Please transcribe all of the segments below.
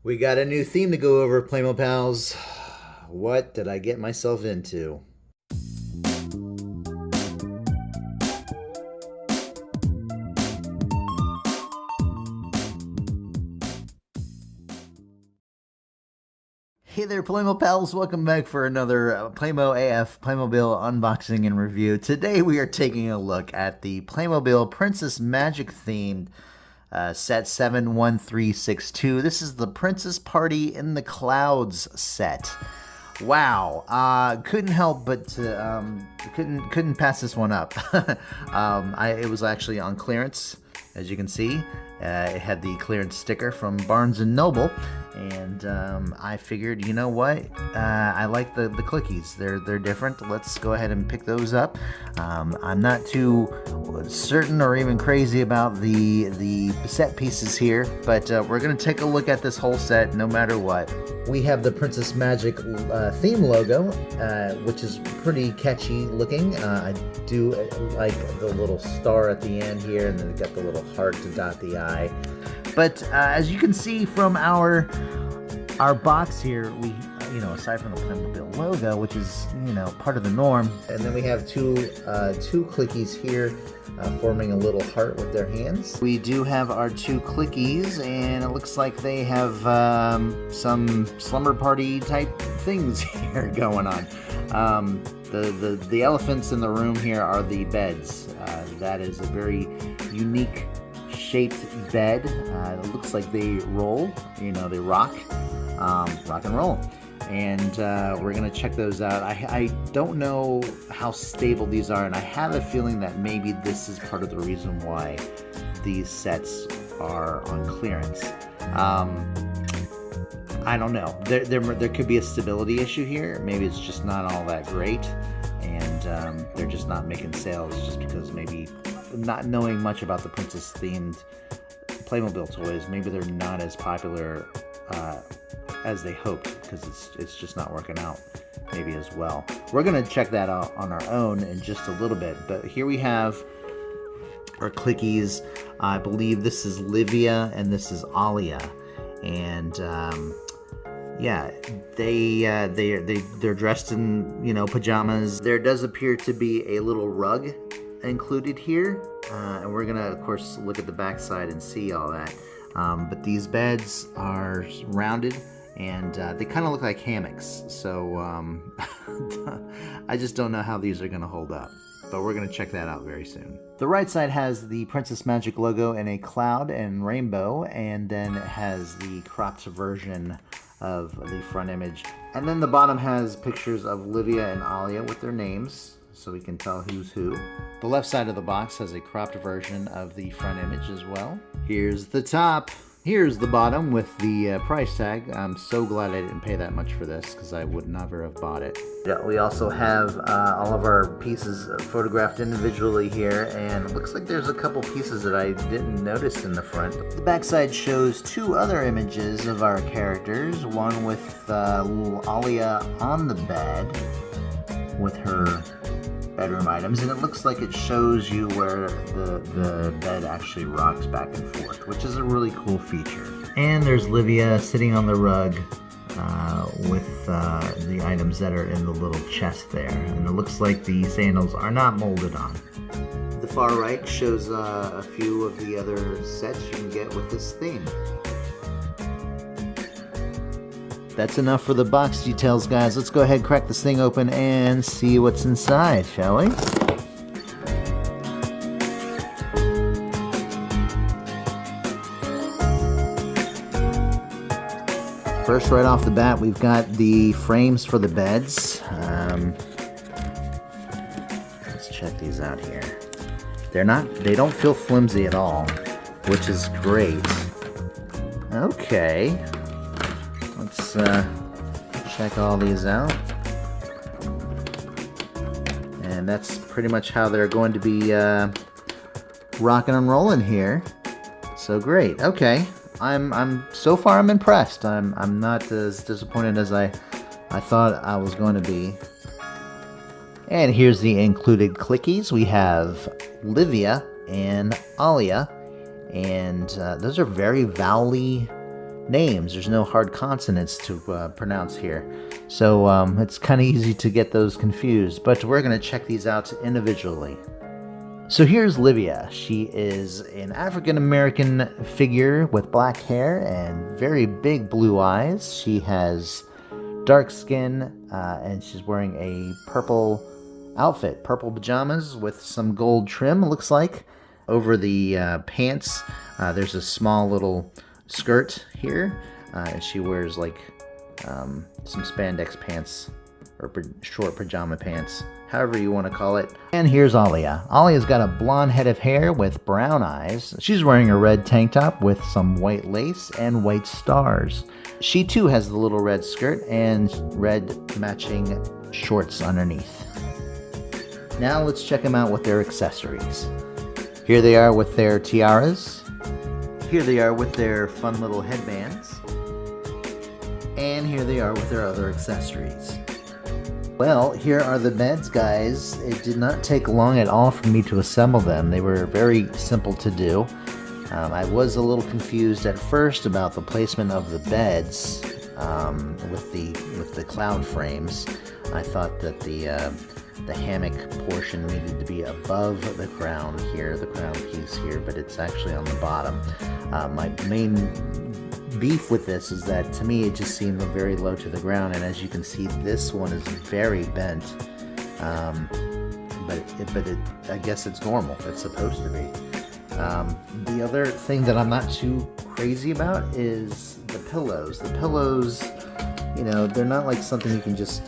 We got a new theme to go over, Playmo pals. What did I get myself into? Hey there, Playmo pals. Welcome back for another Playmo AF Playmobil unboxing and review. Today we are taking a look at the Playmobil Princess Magic themed set 71362. This is the Princess Party in the Clouds set. Wow, couldn't help but couldn't pass this one up. It was actually on clearance, as you can see. It had the clearance sticker from Barnes and Noble, and I figured, you know what? I like the clickies. They're different. Let's go ahead and pick those up. I'm not too certain or even crazy about the set pieces here, but we're gonna take a look at this whole set, no matter what. We have the Princess Magic theme logo, which is pretty catchy looking. I do like the little star at the end here, and then we got the little heart to dot the I. But as you can see from our box here, we, aside from the Playmobil logo, which is, part of the norm, and then we have two clickies here forming a little heart with their hands. We do have our two clickies, and it looks like they have some slumber party type things here going on. The elephants in the room here are the beds. That is a very unique shaped bed. It looks like they roll, they rock and roll. And we're gonna check those out. I don't know how stable these are, and I have a feeling that maybe this is part of the reason why these sets are on clearance. I don't know. There could be a stability issue here. Maybe it's just not all that great, and they're just not making sales just because maybe not knowing much about the princess themed Playmobil toys, maybe they're not as popular as they hoped, because it's just not working out maybe as well. We're gonna check that out on our own in just a little bit, but here we have our clickies. I believe this is Livia and this is Alia, and yeah, they're dressed in pajamas. There does appear to be a little rug included here, and we're gonna of course look at the back side and see all that, but these beds are rounded, and they kind of look like hammocks, so I just don't know how these are gonna hold up, but we're gonna check that out very soon. The right side has the Princess Magic logo in a cloud and rainbow, and then it has the cropped version of the front image, and then the bottom has pictures of Livia and Alia with their names, so we can tell who's who. The left side of the box has a cropped version of the front image as well. Here's the top. Here's the bottom with the price tag. I'm so glad I didn't pay that much for this, because I would never have bought it. Yeah, we also have all of our pieces photographed individually here, and it looks like there's a couple pieces that I didn't notice in the front. The back side shows two other images of our characters, one with little Alia on the bed with her bedroom items, and it looks like it shows you where the bed actually rocks back and forth, which is a really cool feature. And there's Livia sitting on the rug with the items that are in the little chest there, and it looks like the sandals are not molded on. The far right shows a few of the other sets you can get with this theme. That's enough for the box details, guys. Let's go ahead and crack this thing open and see what's inside, shall we? First, right off the bat, we've got the frames for the beds. Let's check these out here. They don't feel flimsy at all, which is great. Okay. Let's check all these out. And that's pretty much how they're going to be rocking and rolling here. So great. Okay. So far I'm impressed. I'm not as disappointed as I thought I was going to be. And here's the included clickies. We have Livia and Alia, and those are very vowel-y names. There's no hard consonants to pronounce here. So it's kind of easy to get those confused, but we're going to check these out individually. So here's Livia. She is an African-American figure with black hair and very big blue eyes. She has dark skin and she's wearing a purple outfit, purple pajamas with some gold trim, it looks like. Over the pants, there's a small little skirt here. She wears like some spandex pants or short pajama pants, however you want to call it. And here's Alia. Alia's got a blonde head of hair with brown eyes. She's wearing a red tank top with some white lace and white stars. She too has the little red skirt and red matching shorts underneath. Now let's check them out with their accessories. Here they are with their tiaras. Here they are with their fun little headbands. And here they are with their other accessories. Well, here are the beds, guys. It did not take long at all for me to assemble them. They were very simple to do. I was a little confused at first about the placement of the beds with the cloud frames. I thought that the hammock portion needed to be above the ground here, the ground piece here, but it's actually on the bottom. My main beef with this is that to me it just seemed very low to the ground, and as you can see, this one is very bent. But I guess it's normal. It's supposed to be. The other thing that I'm not too crazy about is the pillows. The pillows, you know, they're not like something you can just,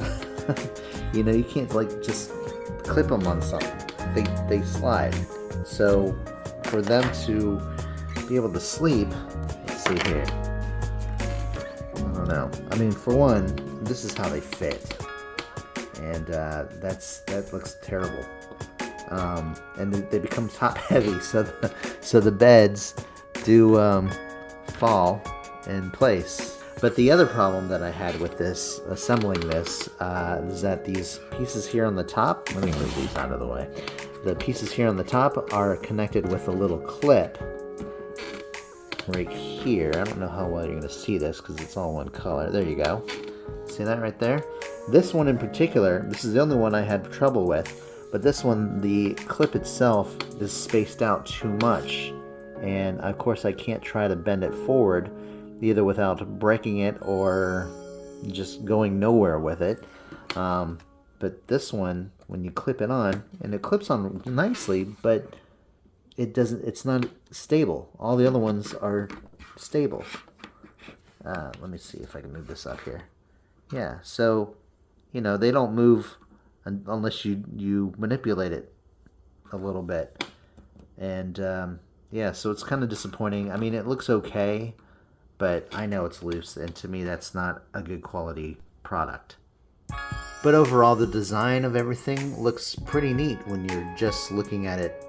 you know, you can't like just clip them on something. They slide. So for them to be able to sleep, let's see here. I don't know. I mean, for one, this is how they fit, and that looks terrible. And they become top heavy, so the beds do fall in place. But the other problem that I had with this, assembling this, is that these pieces here on the top, let me move these out of the way. The pieces here on the top are connected with a little clip right here. I don't know how well you're going to see this because it's all one color. There you go. See that right there? This one in particular, this is the only one I had trouble with. But this one, the clip itself is spaced out too much. And of course I can't try to bend it forward either without breaking it or just going nowhere with it. But this one, when you clip it on, and it clips on nicely, but it's not stable. All the other ones are stable. Let me see if I can move this up here. Yeah, so, you know, they don't move unless you manipulate it a little bit. And yeah, so it's kind of disappointing. I mean, it looks okay, but I know it's loose, and to me that's not a good quality product. But overall, the design of everything looks pretty neat when you're just looking at it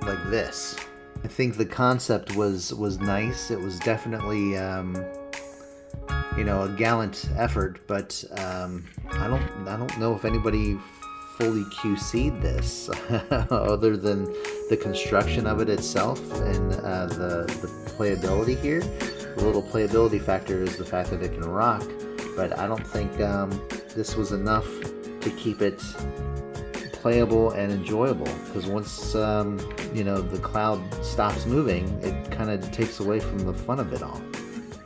like this. I think the concept was nice. It was definitely you know, a gallant effort, but I don't know if anybody fully QC'd this other than the construction of it itself and the playability here. The little playability factor is the fact that it can rock, but I don't think this was enough to keep it playable and enjoyable, because once you know, the cloud stops moving, it kind of takes away from the fun of it all.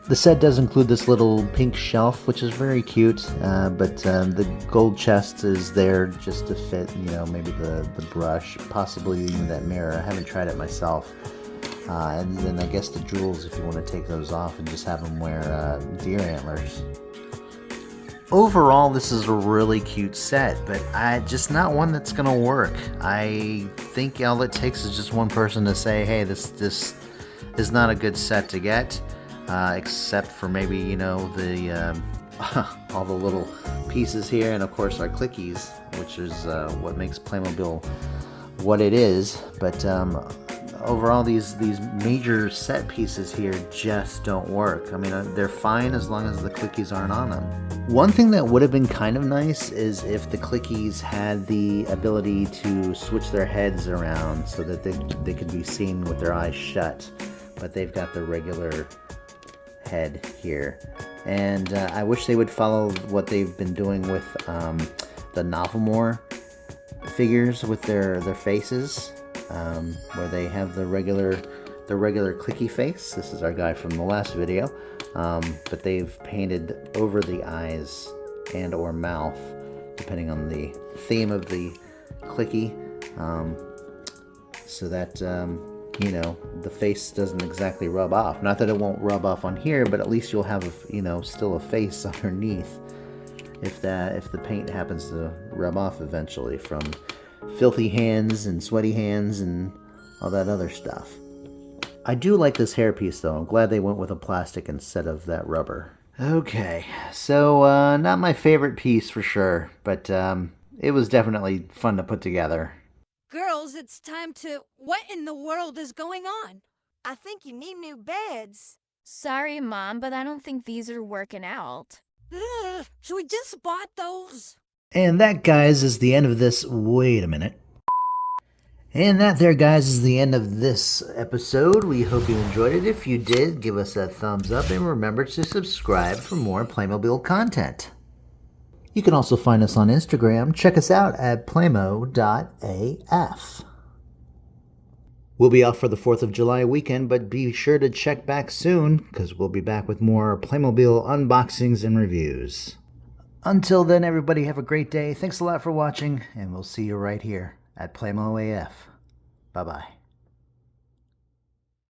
The set does include this little pink shelf, which is very cute, but the gold chest is there just to fit, you know, maybe the brush, possibly even that mirror. I haven't tried it myself. And then I guess the jewels, if you want to take those off and just have them wear deer antlers. Overall, this is a really cute set, but just not one that's going to work. I think all it takes is just one person to say, hey, this is not a good set to get. Except for maybe, you know, the all the little pieces here, and of course our clickies, which is what makes Playmobil what it is. But overall, these major set pieces here just don't work. I mean, they're fine as long as the clickies aren't on them. One thing that would have been kind of nice is if the clickies had the ability to switch their heads around so that they could be seen with their eyes shut. But they've got the regular head here. And I wish they would follow what they've been doing with the Novelmore figures with their faces, where they have the regular clicky face. This is our guy from the last video, but they've painted over the eyes and or mouth, depending on the theme of the clicky, so that you know, the face doesn't exactly rub off. Not that it won't rub off on here, but at least you'll have still a face underneath if the paint happens to rub off eventually from filthy hands and sweaty hands and all that other stuff. I do like this hairpiece though. I'm glad they went with a plastic instead of that rubber. Okay, so not my favorite piece for sure, but it was definitely fun to put together. Girls, it's time to... What in the world is going on? I think you need new beds. Sorry, Mom, but I don't think these are working out. So we just bought those. And that, guys, is the end of this. Wait a minute. And that there, guys, is the end of this episode. We hope you enjoyed it. If you did, give us a thumbs up and remember to subscribe for more Playmobil content. You can also find us on Instagram. Check us out at playmo.af. We'll be off for the 4th of July weekend, but be sure to check back soon, because we'll be back with more Playmobil unboxings and reviews. Until then, everybody have a great day. Thanks a lot for watching, and we'll see you right here at Playmo AF. Bye-bye.